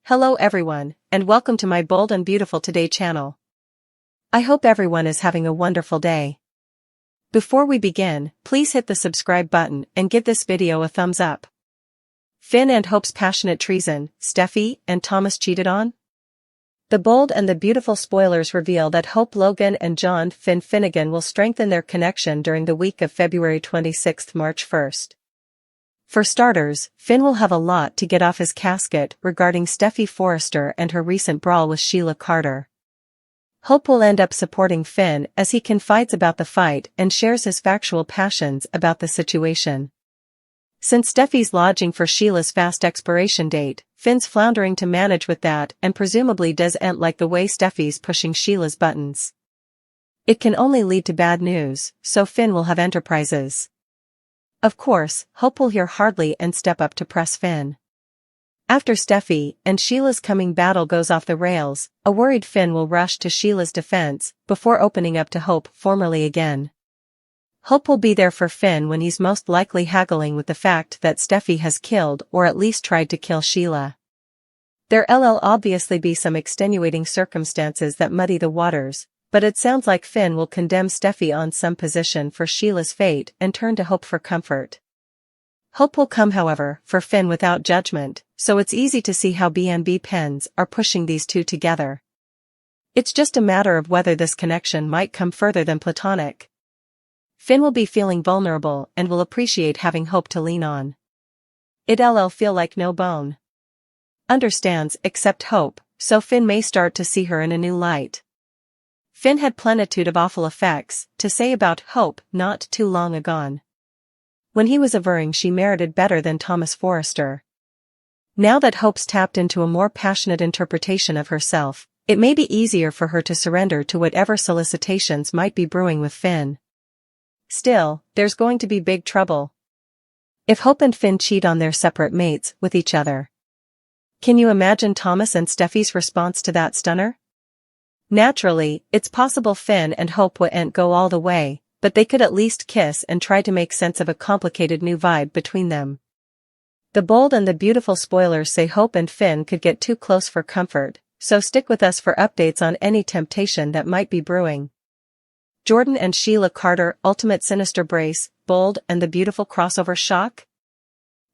Hello everyone, and welcome to my Bold and Beautiful Today channel. I hope everyone is having a wonderful day. Before we begin, please hit the subscribe button and give this video a thumbs up. Finn and Hope's passionate treason, Steffy and Thomas cheated on? The Bold and the Beautiful spoilers reveal that Hope Logan and John Finn Finnegan will strengthen their connection during the week of February 26–March 1st. For starters, Finn will have a lot to get off his casket regarding Steffy Forrester and her recent brawl with Sheila Carter. Hope will end up supporting Finn as he confides about the fight and shares his factual passions about the situation. Since Steffy's lodging for Sheila's fast expiration date, Finn's floundering to manage with that and presumably doesn't like the way Steffy's pushing Sheila's buttons. It can only lead to bad news, so Finn will have enterprises. Of course, Hope will hear hardly and step up to press Finn. After Steffy and Sheila's coming battle goes off the rails, a worried Finn will rush to Sheila's defense before opening up to Hope formally again. Hope will be there for Finn when he's most likely haggling with the fact that Steffy has killed or at least tried to kill Sheila. There'll obviously be some extenuating circumstances that muddy the waters, but it sounds like Finn will condemn Steffy on some position for Sheila's fate and turn to Hope for comfort. Hope will come however for Finn without judgment, so it's easy to see how BNB pens are pushing these two together. It's just a matter of whether this connection might come further than platonic. Finn will be feeling vulnerable and will appreciate having Hope to lean on. It'll feel like no bone understands except Hope, so Finn may start to see her in a new light. Finn had plenitude of awful effects to say about Hope not too long ago, when he was averring she merited better than Thomas Forrester. Now that Hope's tapped into a more passionate interpretation of herself, it may be easier for her to surrender to whatever solicitations might be brewing with Finn. Still, there's going to be big trouble if Hope and Finn cheat on their separate mates with each other. Can you imagine Thomas and Steffy's response to that stunner? Naturally, it's possible Finn and Hope wouldn't go all the way, but they could at least kiss and try to make sense of a complicated new vibe between them. The Bold and the Beautiful spoilers say Hope and Finn could get too close for comfort, so stick with us for updates on any temptation that might be brewing. Jordan and Sheila Carter Ultimate Sinister Brace, Bold and the Beautiful crossover shock?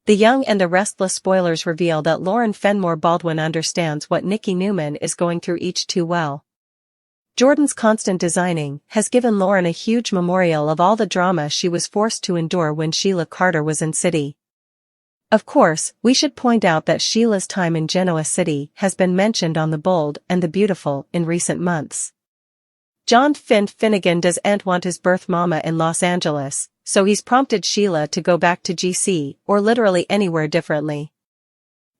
The Young and the Restless spoilers reveal that Lauren Fenmore Baldwin understands what Nikki Newman is going through each too well. Jordan's constant designing has given Lauren a huge memorial of all the drama she was forced to endure when Sheila Carter was in City. Of course, we should point out that Sheila's time in Genoa City has been mentioned on The Bold and the Beautiful in recent months. John Finn Finnegan doesn't want his birth mama in Los Angeles, so he's prompted Sheila to go back to GC or literally anywhere differently.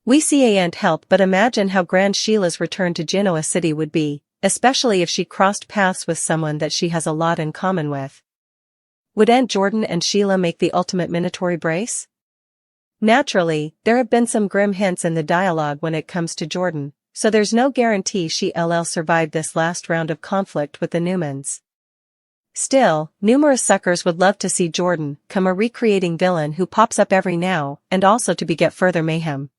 We can't help but imagine how grand Sheila's return to Genoa City would be, especially if she crossed paths with someone that she has a lot in common with. Would Aunt Jordan and Sheila make the ultimate Minatory brace? Naturally, there have been some grim hints in the dialogue when it comes to Jordan, so there's no guarantee she'll survive this last round of conflict with the Newmans. Still, numerous suckers would love to see Jordan come a recreating villain who pops up every now and also to beget further mayhem.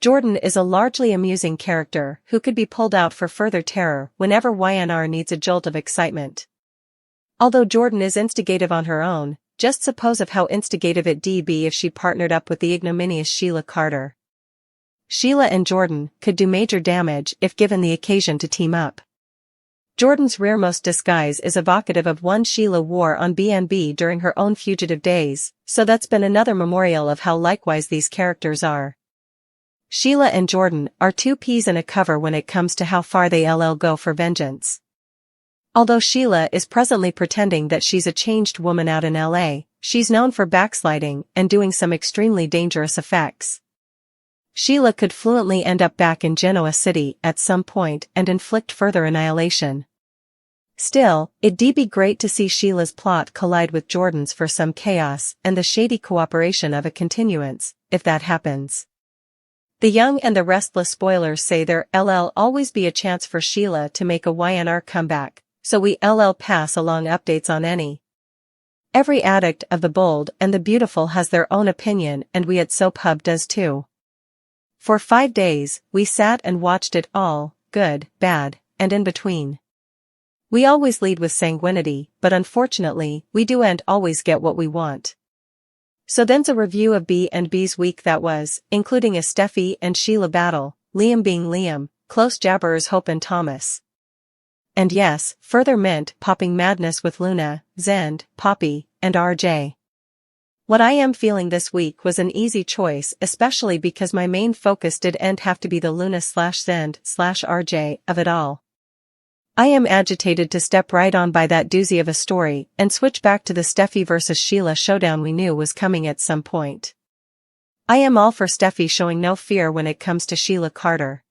Jordan is a largely amusing character who could be pulled out for further terror whenever YNR needs a jolt of excitement. Although Jordan is instigative on her own, just suppose of how instigative it'd be if she partnered up with the ignominious Sheila Carter. Sheila and Jordan could do major damage if given the occasion to team up. Jordan's rearmost disguise is evocative of one Sheila wore on BNB during her own fugitive days, so that's been another memorial of how likewise these characters are. Sheila and Jordan are two peas in a cover when it comes to how far they'll go for vengeance. Although Sheila is presently pretending that she's a changed woman out in LA, she's known for backsliding and doing some extremely dangerous effects. Sheila could fluently end up back in Genoa City at some point and inflict further annihilation. Still, it'd be great to see Sheila's plot collide with Jordan's for some chaos and the shady cooperation of a continuance, if that happens. The Young and the Restless spoilers say there'll always be a chance for Sheila to make a YNR comeback, so we'll pass along updates on any. Every addict of the Bold and the Beautiful has their own opinion and we at Soap Hub does too. For 5 days, we sat and watched it all, good, bad, and in between. We always lead with sanguinity, but unfortunately, we don't always get what we want. So then's a review of B&B's week that was, including a Steffy and Sheila battle, Liam being Liam, close jabberers Hope and Thomas. And yes, further mint popping madness with Luna, Zend, Poppy, and RJ. What I am feeling this week was an easy choice, especially because my main focus didn't have to be the Luna/Zend/RJ of it all. I am agitated to step right on by that doozy of a story and switch back to the Steffy vs Sheila showdown we knew was coming at some point. I am all for Steffy showing no fear when it comes to Sheila Carter.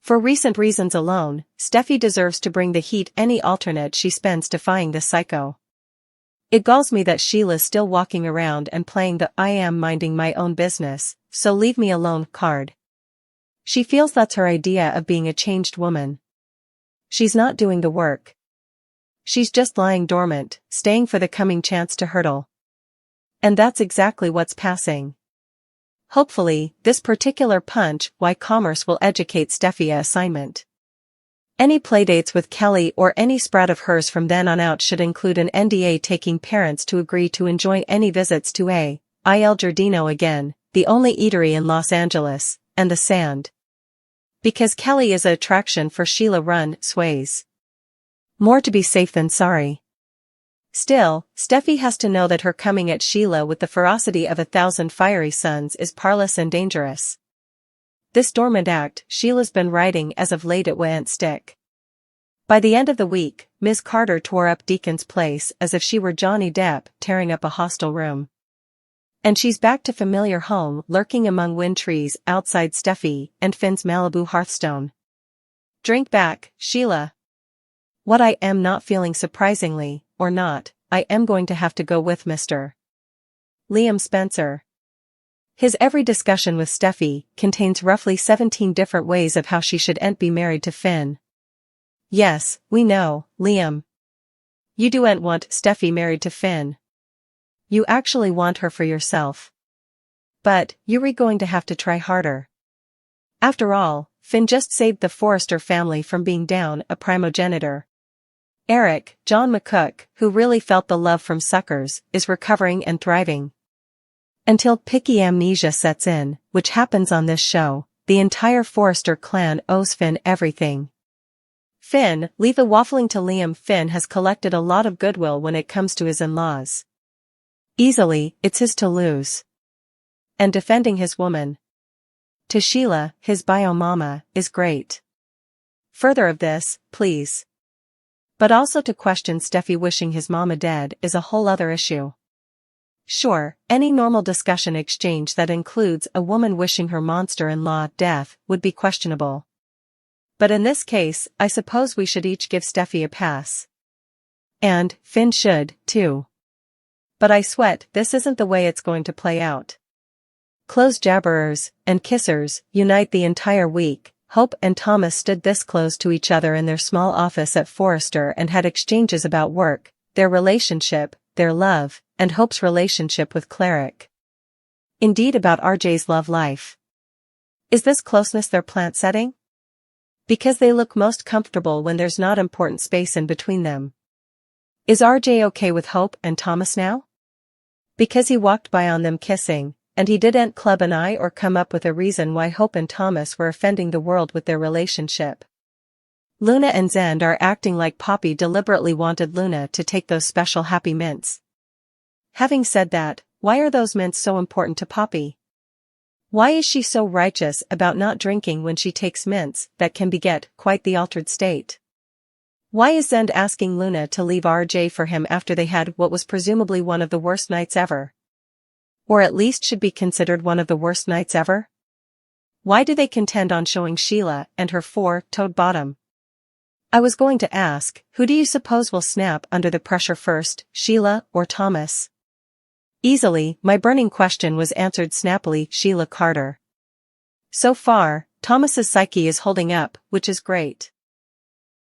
For recent reasons alone, Steffy deserves to bring the heat any alternate she spends defying the psycho. It galls me that Sheila's still walking around and playing the I am minding my own business, so leave me alone card. She feels that's her idea of being a changed woman. She's not doing the work. She's just lying dormant, staying for the coming chance to hurtle. And that's exactly what's passing. Hopefully, this particular punch why commerce will educate Steffy assignment. Any playdates with Kelly or any sprat of hers from then on out should include an NDA taking parents to agree to enjoy any visits to Il Giardino again, the only eatery in Los Angeles, and the sand. Because Kelly is an attraction for Sheila run sways. More to be safe than sorry. Still, Steffy has to know that her coming at Sheila with the ferocity of 1,000 fiery suns is parlous and dangerous. This dormant act Sheila's been writing as of late it won't stick. By the end of the week, Ms. Carter tore up Deacon's place as if she were Johnny Depp tearing up a hostel room. And she's back to familiar home lurking among wind trees outside Steffy and Finn's Malibu hearthstone. Drink back, Sheila. What I am not feeling surprisingly, or not, I am going to have to go with Mr. Liam Spencer. His every discussion with Steffy contains roughly 17 different ways of how she shouldn't be married to Finn. Yes, we know, Liam. You don't want Steffy married to Finn. You actually want her for yourself. But, you're going to have to try harder. After all, Finn just saved the Forrester family from being down a primogenitor. Eric, John McCook, who really felt the love from suckers, is recovering and thriving. Until picky amnesia sets in, which happens on this show, the entire Forrester clan owes Finn everything. Finn, leave the waffling to Liam. Finn has collected a lot of goodwill when it comes to his in-laws. Easily, it's his to lose. And defending his woman. To Sheila, his bio mama, is great. Further of this, please. But also to question Steffy wishing his mama dead is a whole other issue. Sure, any normal discussion exchange that includes a woman wishing her monster-in-law death would be questionable. But in this case, I suppose we should each give Steffy a pass. And Finn should, too. But I sweat this isn't the way it's going to play out. Close jabberers and kissers unite the entire week. Hope and Thomas stood this close to each other in their small office at Forrester and had exchanges about work, their relationship, their love, and Hope's relationship with Cleric. Indeed about RJ's love life. Is this closeness their plant setting? Because they look most comfortable when there's not important space in between them. Is RJ okay with Hope and Thomas now? Because he walked by on them kissing, and he didn't club an eye or come up with a reason why Hope and Thomas were offending the world with their relationship. Luna and Zend are acting like Poppy deliberately wanted Luna to take those special happy mints. Having said that, why are those mints so important to Poppy? Why is she so righteous about not drinking when she takes mints that can beget quite the altered state? Why is Zend asking Luna to leave RJ for him after they had what was presumably one of the worst nights ever? Or at least should be considered one of the worst nights ever? Why do they contend on showing Sheila and her four-toed bottom? I was going to ask, who do you suppose will snap under the pressure first, Sheila or Thomas? Easily, my burning question was answered snappily, Sheila Carter. So far, Thomas's psyche is holding up, which is great.